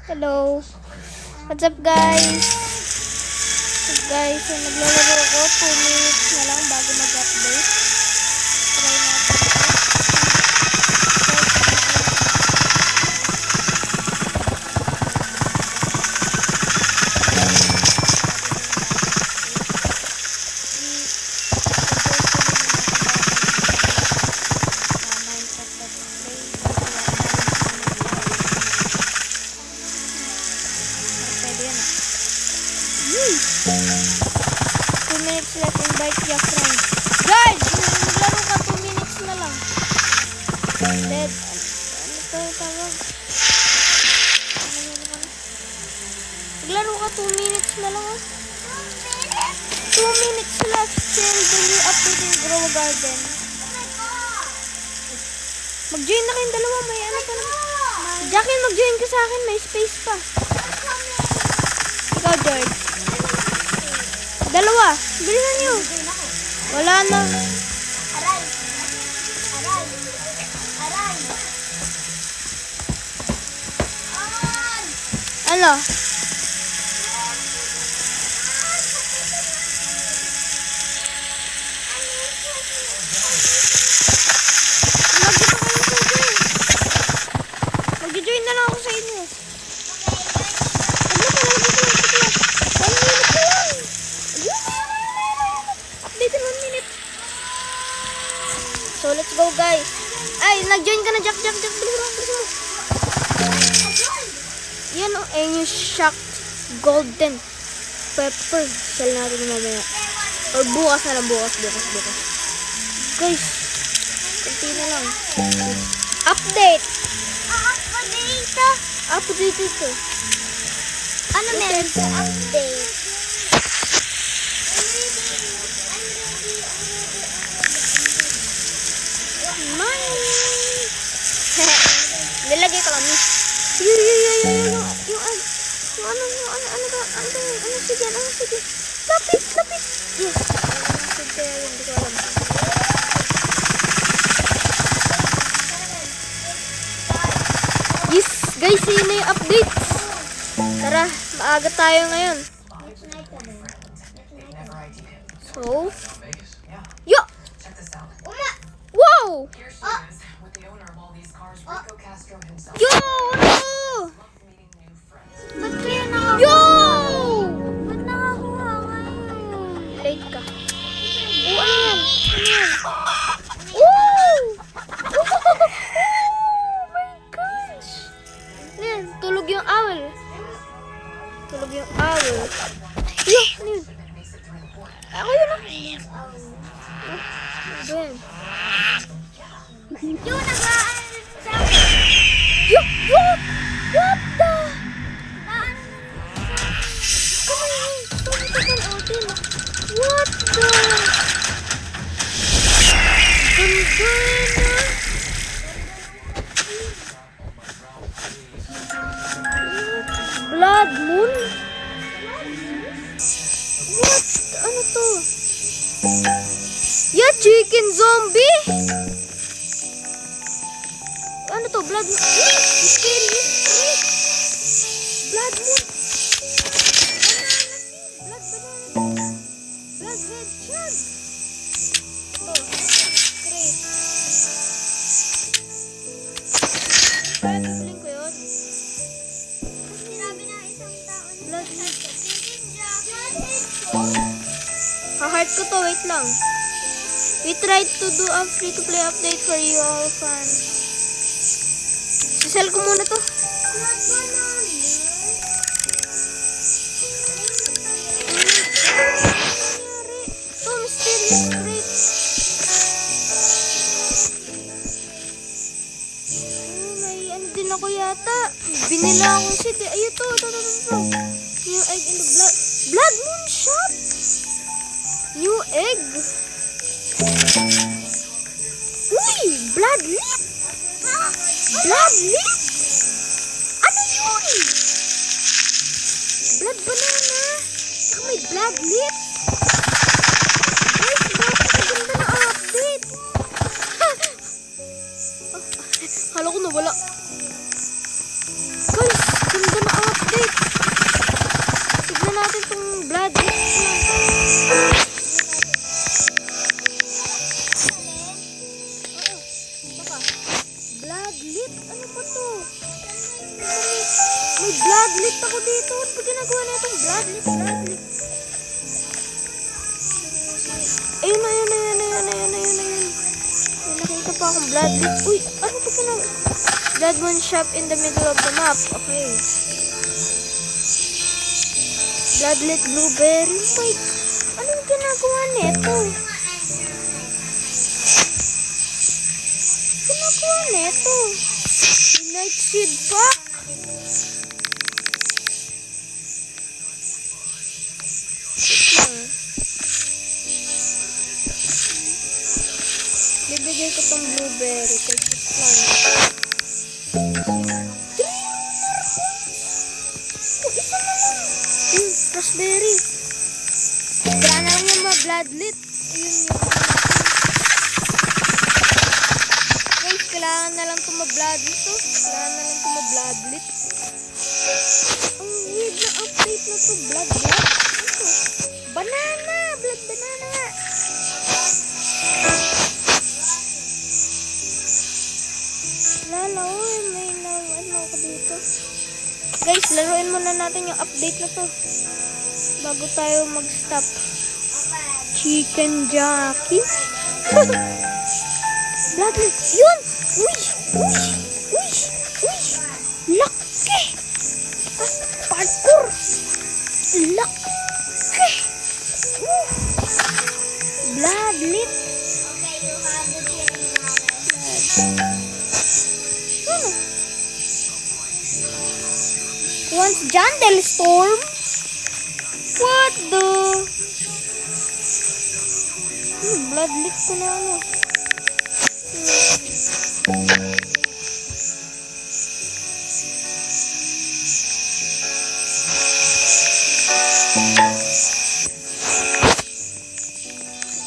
Hello. What's up guys? So naglalaro ako 2 minutes na lang bago mag-update. Try natin ito. 2 minutes left, invite your friends. Guys, maglaro ka 2 minutes na lang. Dead. Ano to tawag? Maglaro ka 2 minutes na lang. 2 minutes left till the update in Grow Garden. Mag-join na kayong dalawa. May ano pa naman. Jackie, mag-join ka sa akin. May space pa. Ikaw, George. Dalawa. Bilisan nyo. Wala na. Aray. Ano? Mag-join na lang ako sa inyo. So, let's go guys. Ay, nag-join ka na, Jack. Bilisan mo. Yan o, yung shocked golden pepper. Sell natin mamaya. Or bukas na lang, bukas. Guys, kunti na lang. Update ito. Ano meron sa update? Nilagay ko lang. Sige. Lapit. Yes. Sige, hindi ko alam. Yes, guys, yun na yung updates. Tara, maaga tayo ngayon. So, yo! Wow! Yo! Ano? Ba't kaya nakakuha? Yo! Ba't nakakuha ngayon? Late ka. Oh, ano yan? Oh! Oh my gosh! Ano yan? Tulog yung owl. Yo! Ano yun? Ako yun ah. Ano yan? Yung nag-aan sa Yo! What the? What the? Ganda na. Blood Moon? What? Ano to? Yeah, chicken zombie? Ano to? Blood Moon? Scary. Blood Moon. Blood red chug. To. Great. Kaya bibiling ko yun. sinabi na isang tao na Blood red. Blood Ha-heart ko to. Wait lang. We tried to do a free-to-play update for you all fans. Sisell ko muna to. To, mysterious crate. Oh, may ano din ako yata. Binila akong shit eh. Ayun to. New egg in the Blood Moon shop. New egg. Uy! Blood leaf. Ano yun? Blood banana. Saka may blood leaf. Guys, bakit ang ganda na update? Kala ko nawala. Guys, ganda na May bloodlet ako dito. Ano ba ginagawa na itong bloodlet? Bloodlet. Ayun, ayun, ayun, ayun, ayun, ayun, ayun. May nakita pa akong bloodlet. Uy, ano ba ginagawa? Blood one shop in the middle of the map. Okay. Bloodlet blueberry. Wait, anong ginagawa nito? Ginagawa nito? Night seed pack? Bibigay ko tong blueberry kay Kislan. Isa na lang. Raspberry. Kaya na lang yung mga bloodlet. Ayun yung guys, kailangan na lang itong ma-bloodlet to. Kailangan na lang itong ma-bloodlet. Ang weird na update na to. Blood. Ito. Banana. Blood banana nga. Lala, oy, may ano ako dito. Guys, laruin muna natin yung update na to bago tayo mag-stop. Chicken jockey. Bloodlet. Yun! Uy! Uy! Uy! Uy! Laki! Ah, parkour! Laki! Bloodlet. Okay, you have the chain now. Ano? Once Jandel Storm? What the? Bloodlet ko na ano.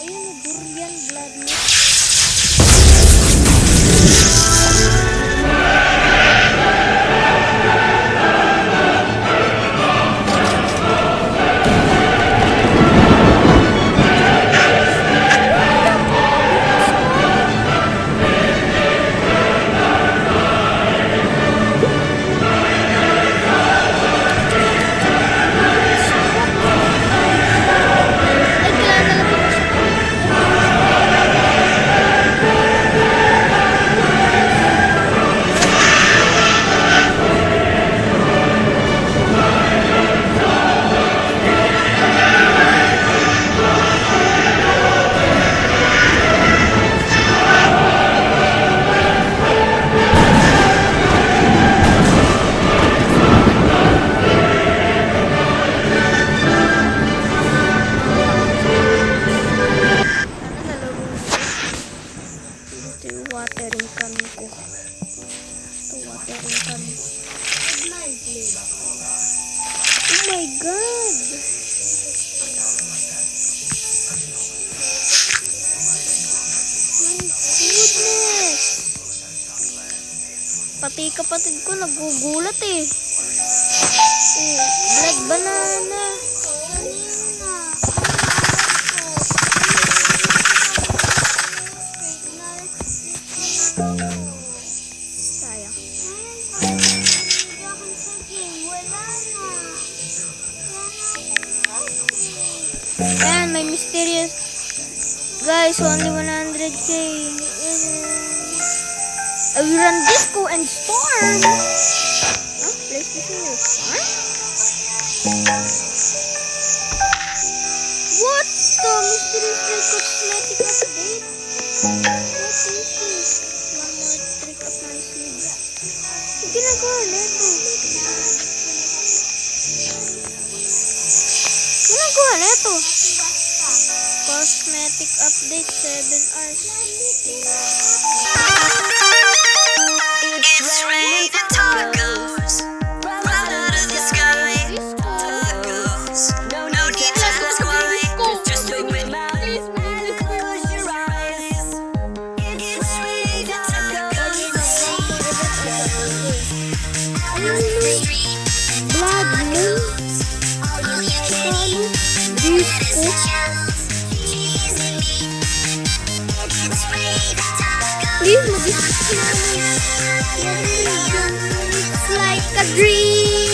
Ayun na, durian bloodlet. Watering can ko. Ito, watering can. Oh my God! My goodness! Pati kapatid ko nagugulat eh. Oh, blood banana. Sayang. Ayan, may mysterious. Guys, only 100k. We run disco and storm. Huh? PlayStation your farm? What the mysterious cosmetic update? What is this? One more trick up my sleeve. Ang ginagawa nito? Ginagawa nito? Cosmetic update 7 hours. It's raining tacos right out of the sky. Tacos, no need to ask why. Just open your mouth and close your eyes. It's raining tacos. Blood moon. Disco. Please, mag-isip na naman. It's like a dream.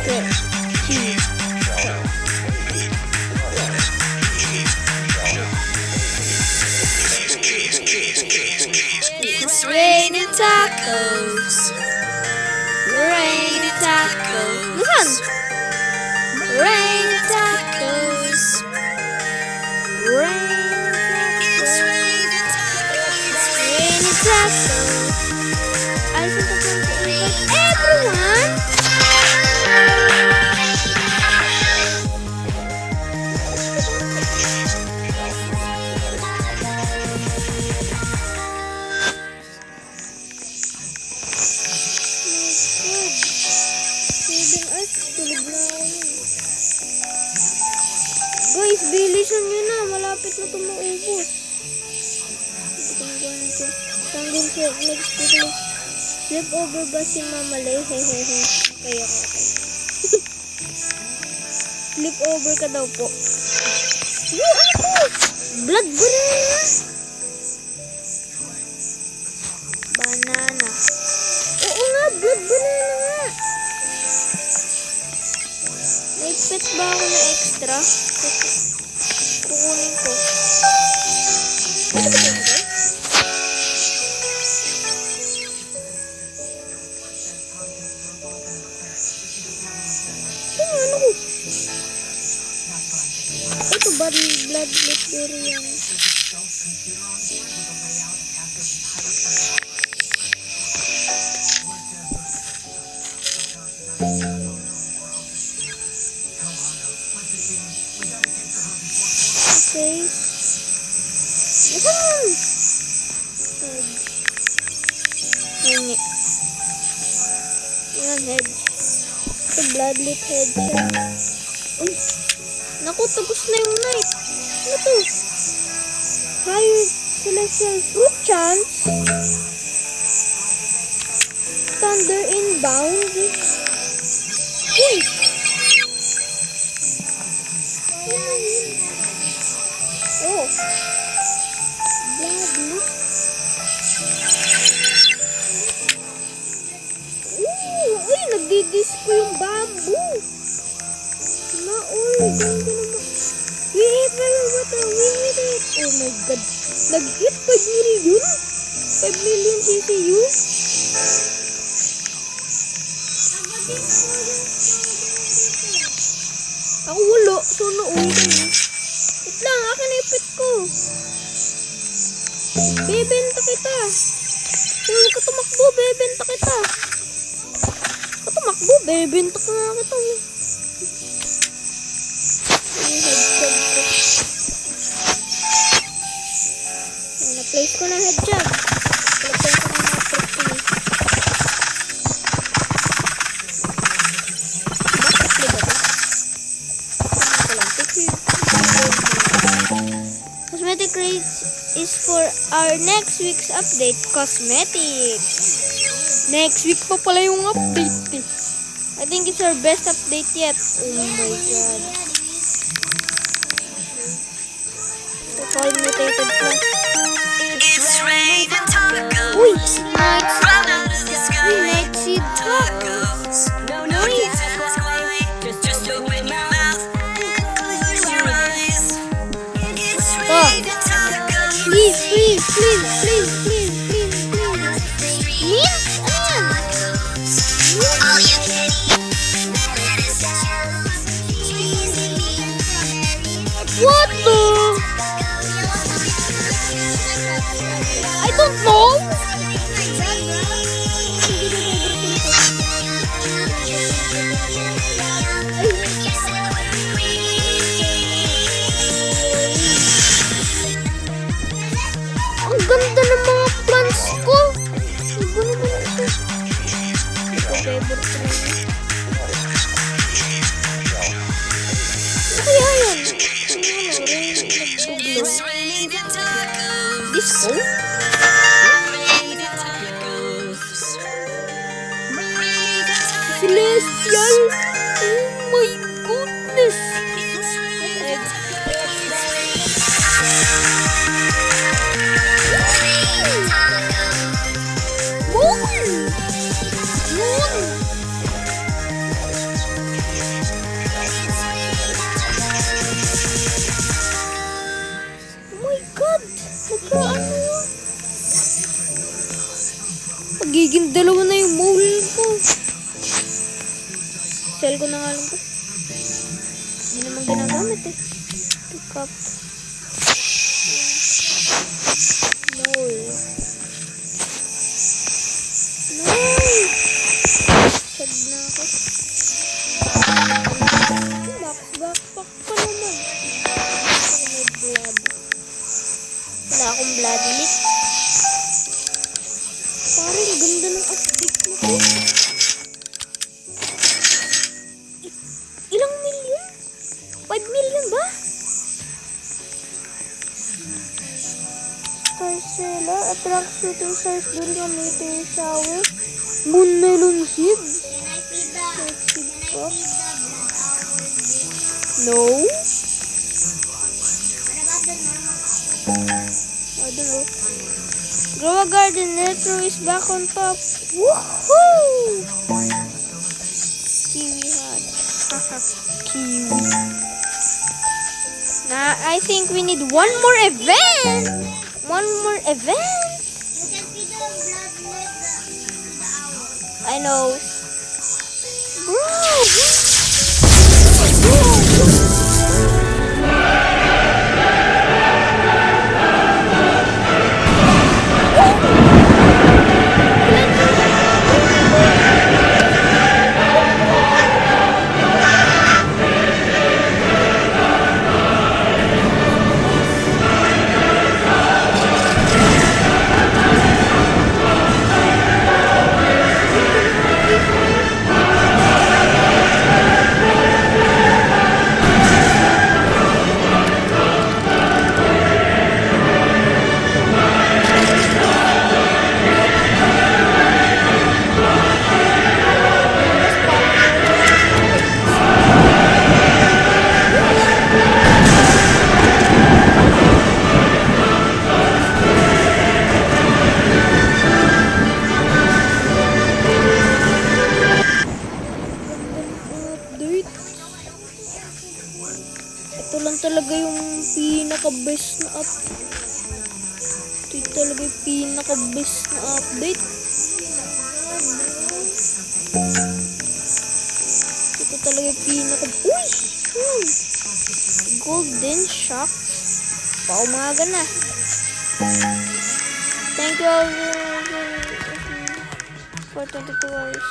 Yeah. Cheese. It's raining tacos. Raining tacos. Nasaan? Raining tacos. It's raining tacos. Rainy tacos. I just want to invite everyone. Saving us. Tulog na ako yun. Guys, bilisan nyo na. Malapit na ito maubos. Tanggal siya. Next video. Flip over ba si Mama Lay? Hehehe. Okay. Flip over ka daw po. Ano to? Blood banana. Banana. Oo nga, blood banana nga. May pet ba ako na extra? Kukunin ko. Ano ba ito? Ano ko? Ito ba blood yan? Okay. Ayan! Head. Hingi. Ayan, head. Ito, bloodlet head siya. Uy! Naku, tagos na yung knife. Ano to? Higher celestial fruit chance. Thunder inbound. Uy! Oh. Bloodlet. Uy, nagdidisco yung bamboo. Uy, ganda naman. We hit it. Oh my god. Nag-hit 5 million? 5 million CCU? Ako wala. So, nauwi ka na. Wait lang, akin na ipit ko. Bebenta kita. Huwag ka tumakbo, bebenta kita. Ka tumakbo, bebenta ka nga kita. Na-place ko na headshot. Palagyan ko ng mga trick ko. Cosmetic rates is for our next week's update. Cosmetics. Next week pa pala yung update eh. I think it's our best update yet. Oh my god. All mutated plus. It's raining tacos. Uy! Right out of the sky. Night seed ka. Tacos. No need to ask why. Just open your mouth and close your eyes. It's raining tacos. Please. Mint? Ano yan? All you can eat. What the? I don't know. Ang ganda ng mga plants ko. Iba naman ito. Ito favorite ko na. Ano kaya yan? It's raining tacos. Disco? Celestial! Oh my goodness! Moon! Dalawa na yung mole ko. Sell ko na nga lang to. Hindi naman ginagamit eh. Pick up. Mole. Nice! Sad na ako. Backpack pa naman. May blood. Wala akong blood lit. Parang ganda ng update na to. Ilang million? 5 million ba? Scarcella attracts shooting stars during a meteor shower. Moon melon seed? No? I don't know. Grow a garden, Netro is back on top. Woohoo! Kiwi hat. Kiwi. Nah, I think we need one more event. One more event. You can feed the blood with the owl. I know. Bro! Ito lang talaga yung pinaka-best na Ito talaga yung pinaka-best na update. Ito talaga yung pinaka... Uy! Golden Shock. Paumaga na. Thank you all for 22 hours.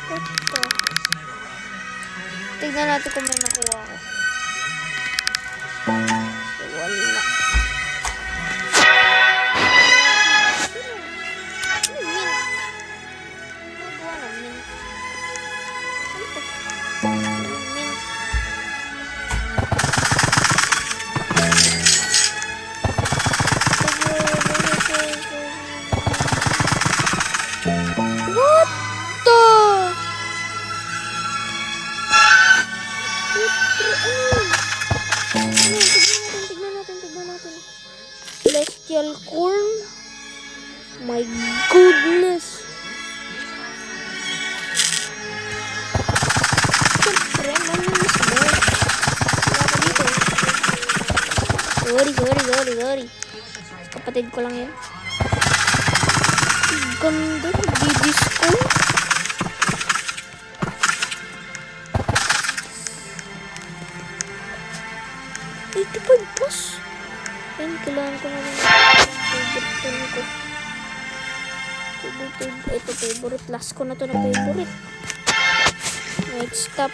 Ito. Tignan natin kung may nakuha ako. Wala. What the? Tignan natin. Celestial corn. My goodness. Siyempre, maminis mo. Wala ka dito. Sorry. Kapatid ko lang yan. Ganda. Bibisco. 85 plus. Ayun, kailangan ko na rin. Favorite ko. Ito, favorite. Last ko na to na favorite. Next stop.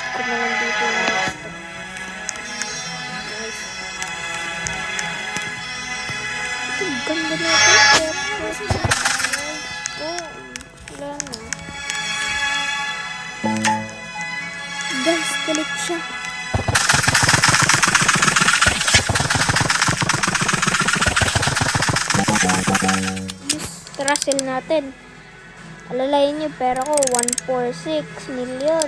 Ko na lang dito yung next stop. Nice. Ito, ganda na ito. Wala na. Guys, galit siya. Russell natin. Alalayan nyo, pero ko 146 million.